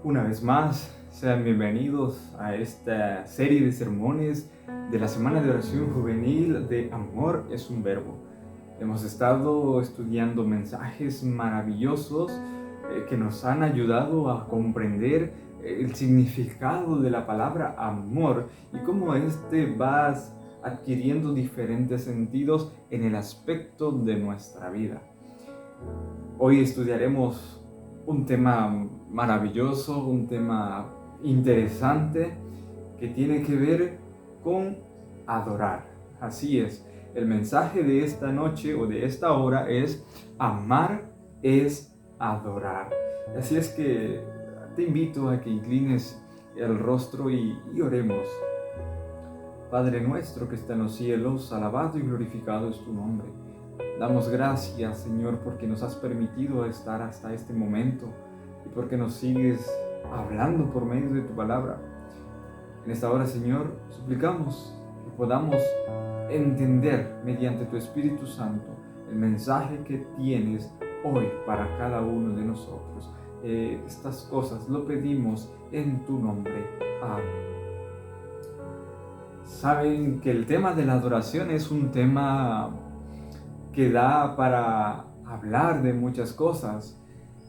Una vez más, sean bienvenidos a esta serie de sermones de la Semana de Oración Juvenil de Amor es un Verbo. Hemos estado estudiando mensajes maravillosos que nos han ayudado a comprender el significado de la palabra amor y cómo este va adquiriendo diferentes sentidos en el aspecto de nuestra vida. Hoy estudiaremos un tema maravilloso, un tema interesante que tiene que ver con adorar. Así es, el mensaje de esta noche o de esta hora es: amar es adorar. Así es que te invito a que inclines el rostro y oremos. Padre nuestro que está en los cielos, alabado y glorificado es tu nombre. Damos gracias, Señor, porque nos has permitido estar hasta este momento y porque nos sigues hablando por medio de tu palabra. En esta hora, Señor, suplicamos que podamos entender mediante tu Espíritu Santo el mensaje que tienes hoy para cada uno de nosotros. Estas cosas lo pedimos en tu nombre. Amén. Saben que el tema de la adoración es un tema que da para hablar de muchas cosas,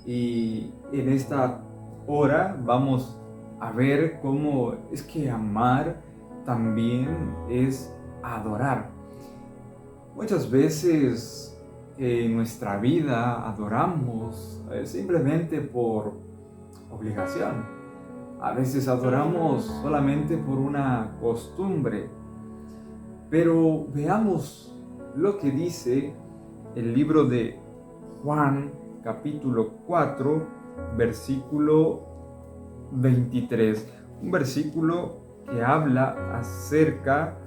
y en esta hora vamos a ver cómo es que amar también es adorar. Muchas veces en nuestra vida adoramos simplemente por obligación. A veces adoramos solamente por una costumbre. Pero veamos lo que dice el libro de Juan, capítulo 4, versículo 23. Un versículo que habla acerca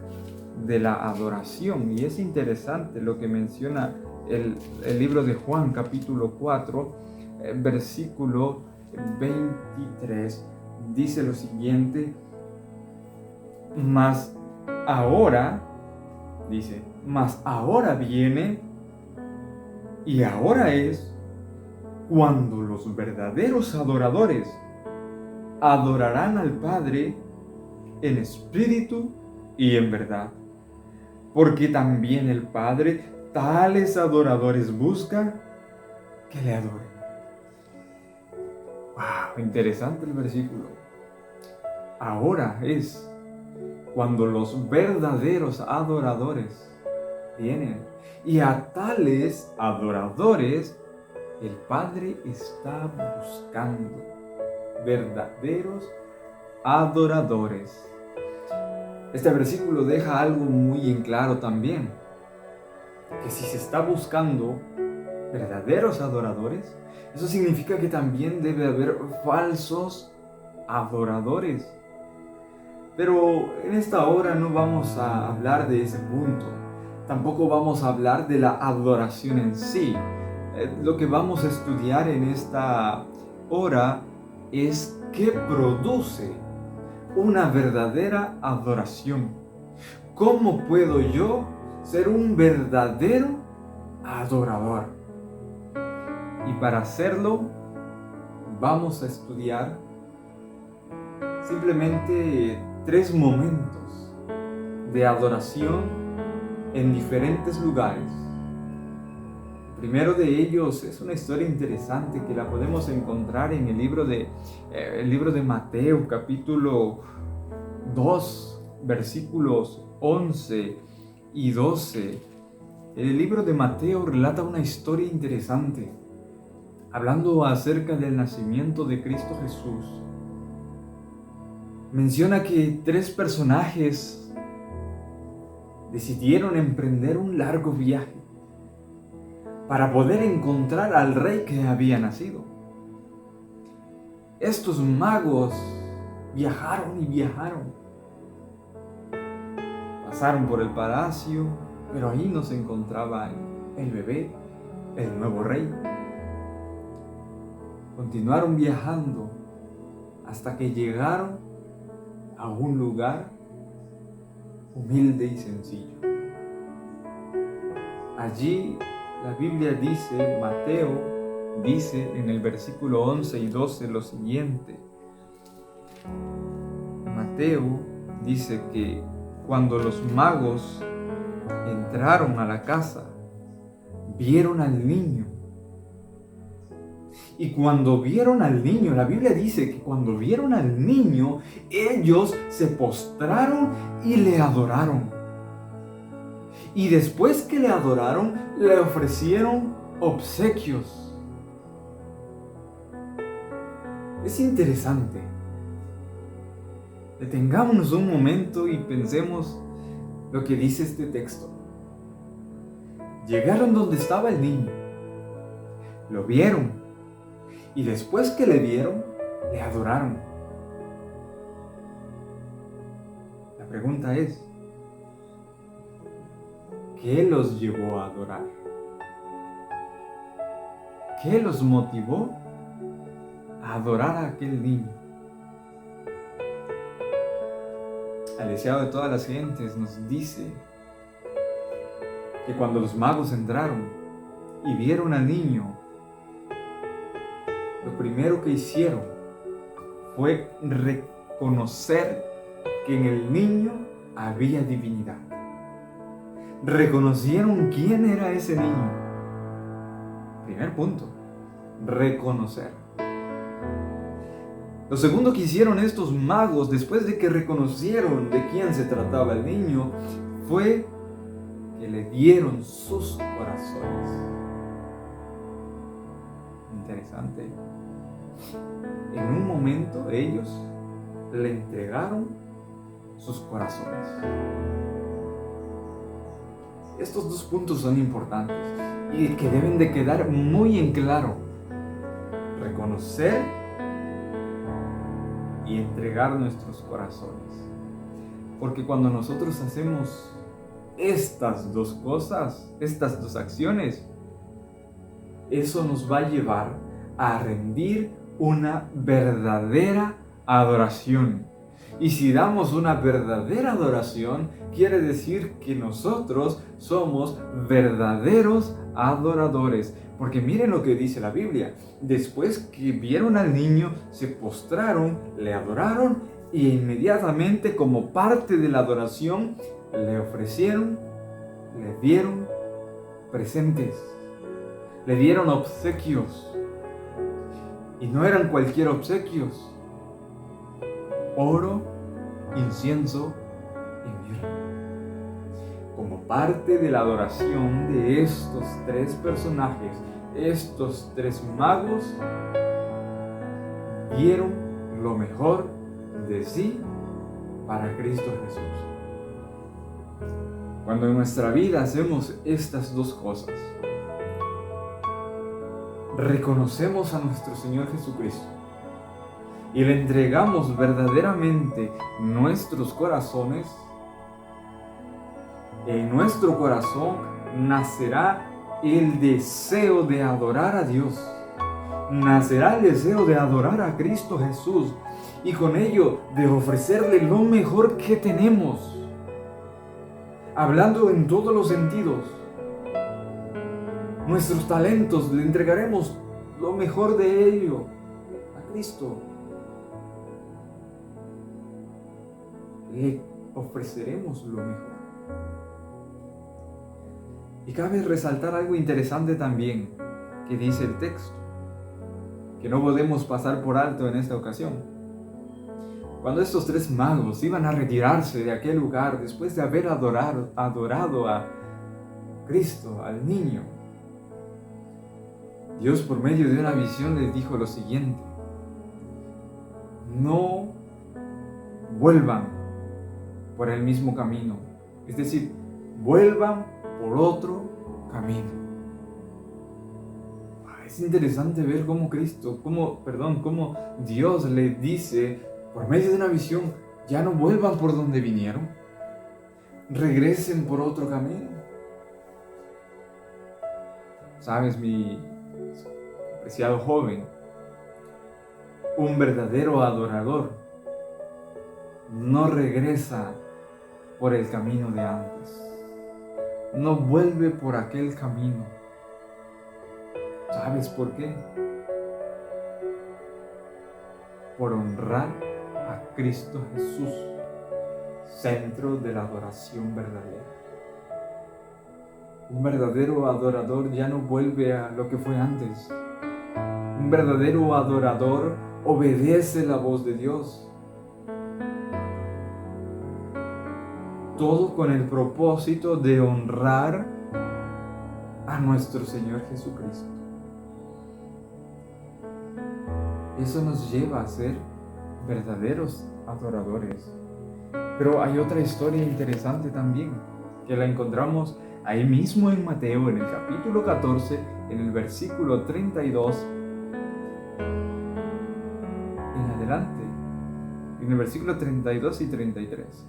de la adoración. Y es interesante lo que menciona el libro de Juan, capítulo 4, versículo 23. Dice lo siguiente: mas ahora viene y ahora es cuando los verdaderos adoradores adorarán al Padre en espíritu y en verdad, porque también el Padre tales adoradores busca que le adoren. ¡Wow! Interesante el versículo. Ahora es cuando los verdaderos adoradores vienen, y a tales adoradores el Padre está buscando verdaderos adoradores. Este versículo deja algo muy en claro también, que si se está buscando verdaderos adoradores, eso significa que también debe haber falsos adoradores. Pero en esta hora no vamos a hablar de ese punto. Tampoco vamos a hablar de la adoración en sí. Lo que vamos a estudiar en esta hora es qué produce una verdadera adoración. ¿Cómo puedo yo ser un verdadero adorador? Y para hacerlo, vamos a estudiar simplemente 3 momentos de adoración en diferentes lugares. El primero de ellos es una historia interesante que la podemos encontrar en el libro de Mateo, capítulo 2, versículos 11 y 12. El libro de Mateo relata una historia interesante, hablando acerca del nacimiento de Cristo Jesús. Menciona que 3 personajes decidieron emprender un largo viaje para poder encontrar al rey que había nacido. Estos magos viajaron y viajaron. Pasaron por el palacio, pero ahí no se encontraba el bebé, el nuevo rey. Continuaron viajando hasta que llegaron a un lugar humilde y sencillo. Allí la Biblia dice, Mateo dice en el versículo 11 y 12 lo siguiente: Mateo dice que cuando los magos entraron a la casa, vieron al niño. Y cuando vieron al niño, la Biblia dice que cuando vieron al niño, ellos se postraron y le adoraron. Y después que le adoraron, le ofrecieron obsequios. Es interesante. Detengámonos un momento y pensemos lo que dice este texto. Llegaron donde estaba el niño, lo vieron, y después que le vieron, le adoraron. La pregunta es, ¿qué los llevó a adorar? ¿Qué los motivó a adorar a aquel niño? El deseado de todas las gentes nos dice que cuando los magos entraron y vieron al niño, lo primero que hicieron fue reconocer que en el niño había divinidad. Reconocieron quién era ese niño. Primer punto, reconocer. Lo segundo que hicieron estos magos, después de que reconocieron de quién se trataba el niño, fue que le dieron sus corazones. Interesante. En un momento ellos le entregaron sus corazones. Estos dos puntos son importantes y que deben de quedar muy en claro. Reconocer y entregar nuestros corazones. Porque cuando nosotros hacemos estas dos cosas, estas dos acciones, eso nos va a llevar a rendir una verdadera adoración. Y si damos una verdadera adoración, quiere decir que nosotros somos verdaderos adoradores. Porque miren lo que dice la Biblia. Después que vieron al niño, se postraron, le adoraron y inmediatamente, como parte de la adoración, le ofrecieron, le dieron presentes, le dieron obsequios. Y no eran cualquier obsequios: oro, incienso y mirra. Como parte de la adoración de estos tres personajes, estos tres magos dieron lo mejor de sí para Cristo Jesús. Cuando en nuestra vida hacemos estas dos cosas, reconocemos a nuestro Señor Jesucristo y le entregamos verdaderamente nuestros corazones, en nuestro corazón nacerá el deseo de adorar a Dios, nacerá el deseo de adorar a Cristo Jesús y con ello de ofrecerle lo mejor que tenemos, hablando en todos los sentidos. Nuestros talentos, le entregaremos lo mejor de ello a Cristo. Le ofreceremos lo mejor. Y cabe resaltar algo interesante también que dice el texto, que no podemos pasar por alto en esta ocasión. Cuando estos tres magos iban a retirarse de aquel lugar después de haber adorado a Cristo, al niño, Dios, por medio de una visión, les dijo lo siguiente: no vuelvan por el mismo camino, es decir, vuelvan por otro camino. Es interesante ver cómo cómo Dios le dice por medio de una visión: ya no vuelvan por donde vinieron, regresen por otro camino. Sabes, mi apreciado joven, un verdadero adorador no regresa por el camino de antes, no vuelve por aquel camino. ¿Sabes por qué? Por honrar a Cristo Jesús, centro de la adoración verdadera. Un verdadero adorador ya no vuelve a lo que fue antes. Un verdadero adorador obedece la voz de Dios. Todo con el propósito de honrar a nuestro Señor Jesucristo. Eso nos lleva a ser verdaderos adoradores. Pero hay otra historia interesante también, que la encontramos ahí mismo en Mateo, en el capítulo 14, en el versículo 32, en adelante, en el versículo 32 y 33.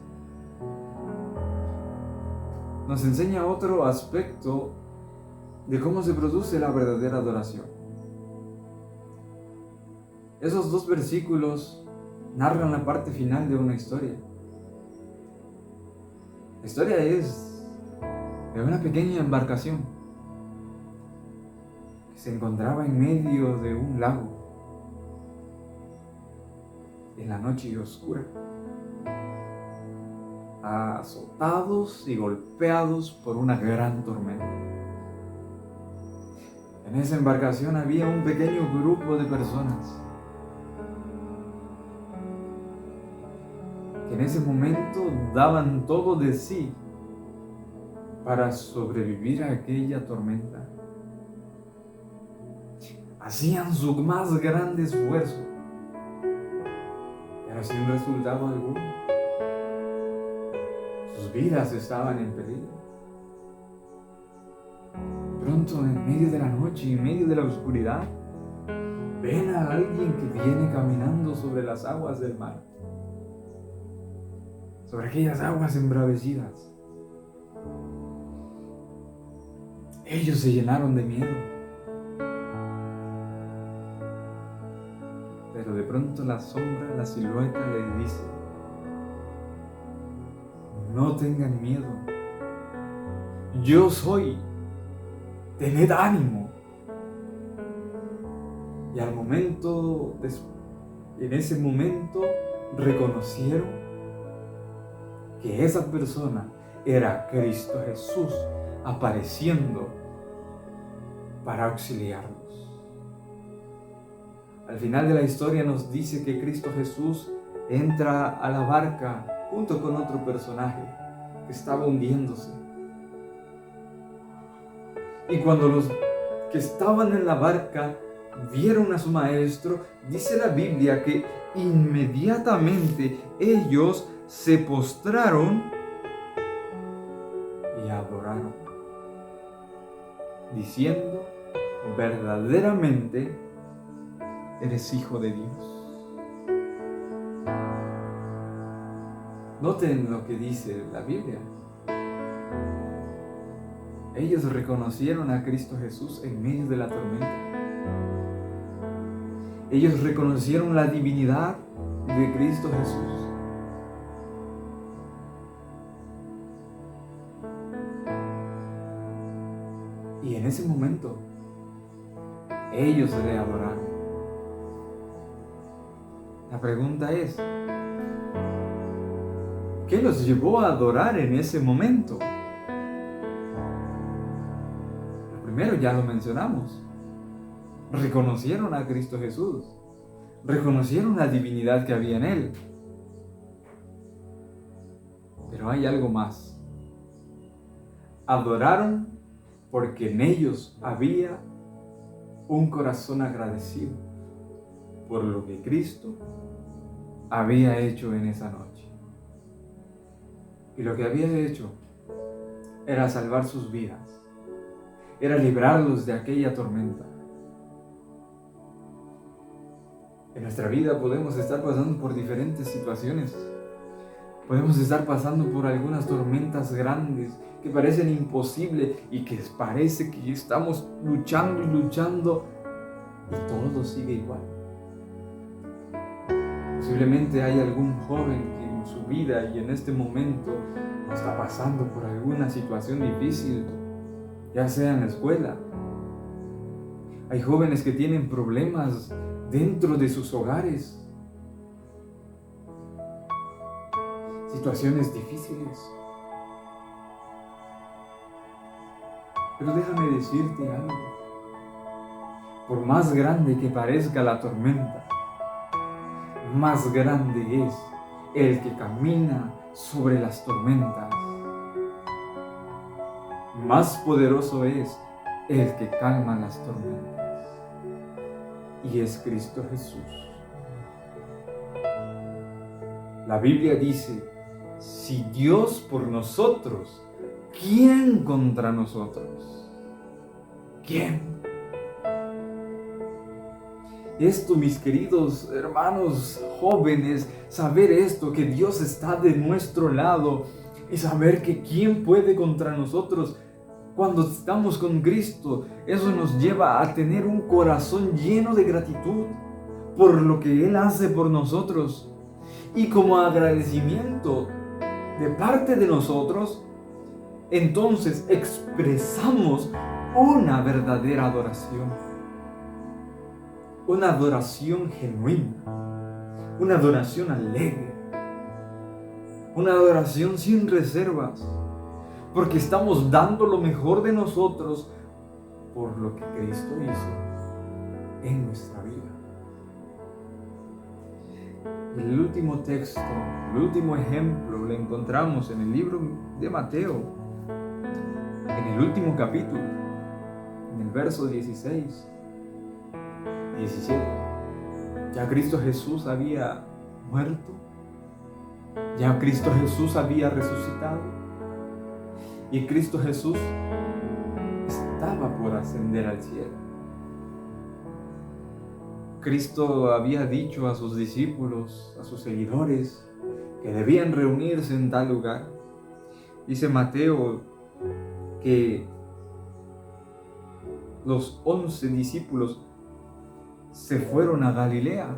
Nos enseña otro aspecto de cómo se produce la verdadera adoración. Esos dos versículos narran la parte final de una historia. La historia es de una pequeña embarcación que se encontraba en medio de un lago en la noche oscura, azotados y golpeados por una gran tormenta. En esa embarcación había un pequeño grupo de personas que en ese momento daban todo de sí para sobrevivir a aquella tormenta. Hacían su más grande esfuerzo, pero sin resultado alguno. Sus vidas estaban en peligro. Pronto, en medio de la noche, en medio de la oscuridad, ven a alguien que viene caminando sobre las aguas del mar, sobre aquellas aguas embravecidas. Ellos se llenaron de miedo, pero de pronto la sombra, la silueta les dice: no tengan miedo, yo soy, tened ánimo. Y en ese momento reconocieron que esa persona era Cristo Jesús apareciendo para auxiliarnos. Al final de la historia nos dice que Cristo Jesús entra a la barca junto con otro personaje que estaba hundiéndose. Y cuando los que estaban en la barca vieron a su maestro, dice la Biblia que inmediatamente ellos se postraron y adoraron, diciendo: verdaderamente eres hijo de Dios. Noten lo que dice la Biblia. Ellos reconocieron a Cristo Jesús en medio de la tormenta. Ellos reconocieron la divinidad de Cristo Jesús. Y en ese momento, ellos le adoraron. La pregunta es: ¿qué los llevó a adorar en ese momento? Lo primero ya lo mencionamos. Reconocieron a Cristo Jesús. Reconocieron la divinidad que había en Él. Pero hay algo más. Adoraron porque en ellos había un corazón agradecido por lo que Cristo había hecho en esa noche. Y lo que había hecho era salvar sus vidas, era librarlos de aquella tormenta. En nuestra vida podemos estar pasando por diferentes situaciones. Podemos estar pasando por algunas tormentas grandes que parecen imposibles y que parece que estamos luchando y luchando y todo sigue igual. Posiblemente hay algún joven que en su vida y en este momento está pasando por alguna situación difícil, ya sea en la escuela. Hay jóvenes que tienen problemas dentro de sus hogares. situaciones difíciles. Pero déjame decirte algo. Por más grande que parezca la tormenta, más grande es el que camina sobre las tormentas. Más poderoso es el que calma las tormentas. Y es Cristo Jesús. La Biblia dice, si Dios por nosotros, ¿quién contra nosotros? ¿Quién? Esto, mis queridos hermanos jóvenes, saber esto, que Dios está de nuestro lado y saber que quién puede contra nosotros cuando estamos con Cristo, eso nos lleva a tener un corazón lleno de gratitud por lo que Él hace por nosotros. Y como agradecimiento de parte de nosotros, entonces expresamos una verdadera adoración. Una adoración genuina, una adoración alegre, una adoración sin reservas, porque estamos dando lo mejor de nosotros por lo que Cristo hizo en nuestra vida. El último texto, el último ejemplo lo encontramos en el libro de Mateo, en el último capítulo, en el verso 16. 17. Ya Cristo Jesús había muerto, ya Cristo Jesús había resucitado y Cristo Jesús estaba por ascender al cielo. Cristo había dicho a sus discípulos, a sus seguidores, que debían reunirse en tal lugar. Dice Mateo que los 11 discípulos se fueron a Galilea,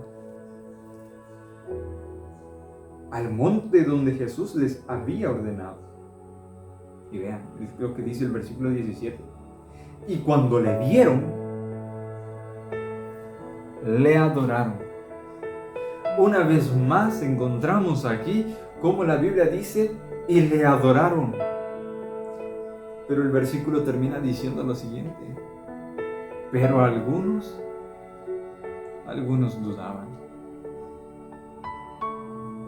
al monte donde Jesús les había ordenado. Y vean, creo que dice el versículo 17. Y cuando le vieron, le adoraron. Una vez más encontramos aquí como la Biblia dice, y le adoraron. Pero el versículo termina diciendo lo siguiente. Pero algunos dudaban.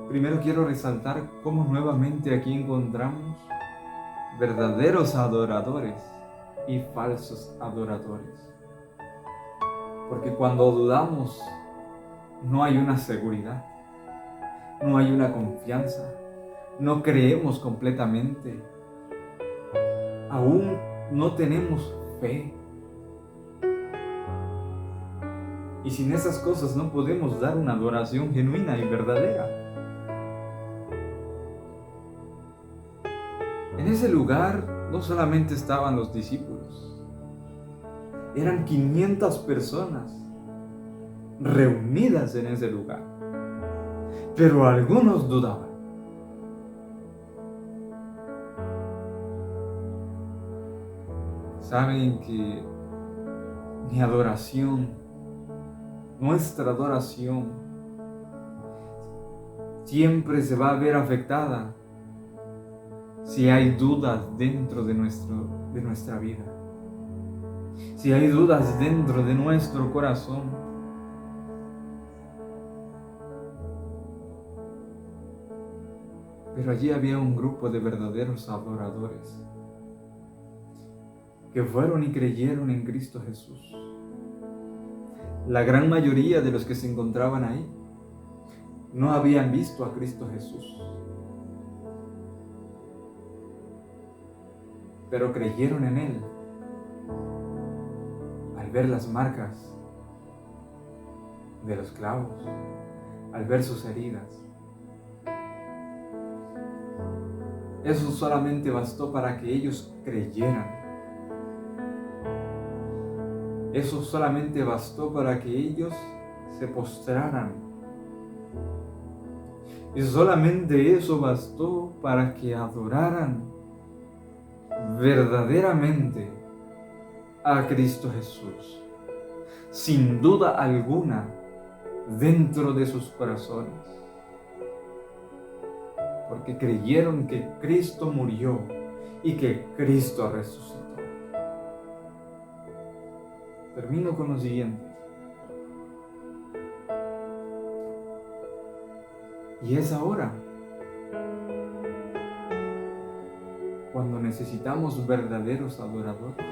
Primero quiero resaltar cómo nuevamente aquí encontramos verdaderos adoradores y falsos adoradores. Porque cuando dudamos, no hay una seguridad, no hay una confianza, no creemos completamente, aún no tenemos fe. Y sin esas cosas no podemos dar una adoración genuina y verdadera. En ese lugar no solamente estaban los discípulos, eran 500 personas reunidas en ese lugar, pero algunos dudaban. Saben que mi adoración, nuestra adoración, siempre se va a ver afectada si hay dudas dentro de nuestra vida, si hay dudas dentro de nuestro corazón. Pero allí había un grupo de verdaderos adoradores que fueron y creyeron en Cristo Jesús. La gran mayoría de los que se encontraban ahí no habían visto a Cristo Jesús, pero creyeron en Él al ver las marcas de los clavos, al ver sus heridas. Eso solamente bastó para que ellos creyeran. Eso solamente bastó para que ellos se postraran. Y solamente eso bastó para que adoraran verdaderamente a Cristo Jesús, sin duda alguna, dentro de sus corazones. porque creyeron que Cristo murió y que Cristo resucitó. Termino con lo siguiente. Y es ahora cuando necesitamos verdaderos adoradores.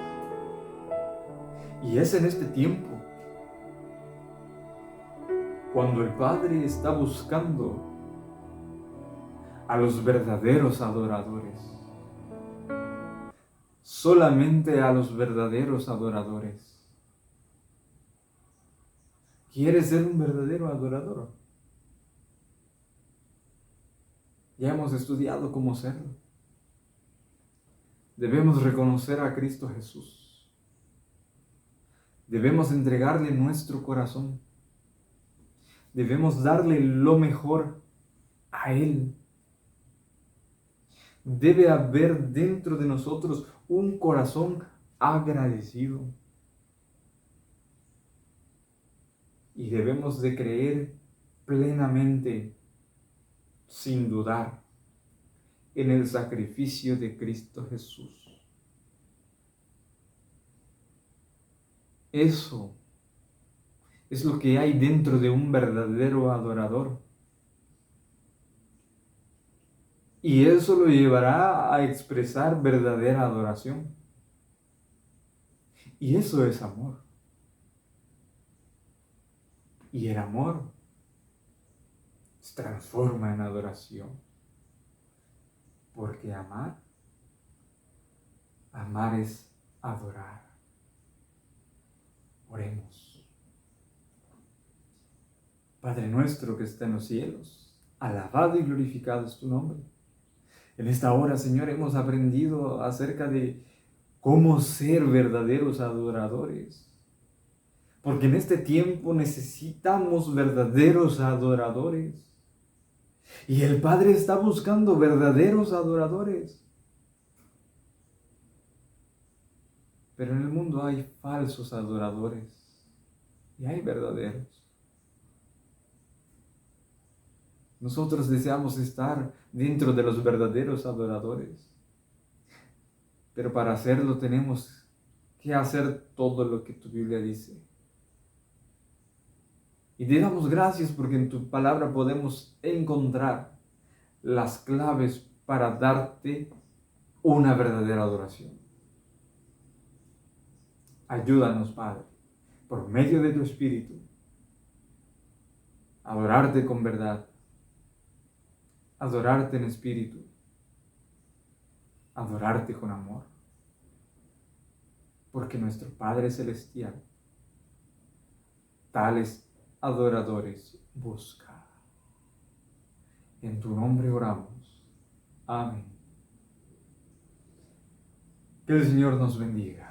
Y es en este tiempo cuando el Padre está buscando a los verdaderos adoradores. Solamente a los verdaderos adoradores. ¿Quieres ser un verdadero adorador? Ya hemos estudiado cómo serlo. Debemos reconocer a Cristo Jesús. Debemos entregarle nuestro corazón. Debemos darle lo mejor a Él. Debe haber dentro de nosotros un corazón agradecido. Y debemos de creer plenamente, sin dudar, en el sacrificio de Cristo Jesús. Eso es lo que hay dentro de un verdadero adorador. Y eso lo llevará a expresar verdadera adoración. Y eso es amor. Y el amor se transforma en adoración. Porque amar es adorar. Oremos. Padre nuestro que está en los cielos, alabado y glorificado es tu nombre. En esta hora, Señor, hemos aprendido acerca de cómo ser verdaderos adoradores. Porque en este tiempo necesitamos verdaderos adoradores. Y el Padre está buscando verdaderos adoradores. Pero en el mundo hay falsos adoradores y hay verdaderos. Nosotros deseamos estar dentro de los verdaderos adoradores. Pero para hacerlo tenemos que hacer todo lo que tu Biblia dice. Y te damos gracias porque en tu palabra podemos encontrar las claves para darte una verdadera adoración. Ayúdanos, Padre, por medio de tu Espíritu, a adorarte con verdad, adorarte en espíritu, adorarte con amor. Porque nuestro Padre Celestial, tales adoradores busca. En tu nombre oramos. Amén. Que el Señor nos bendiga.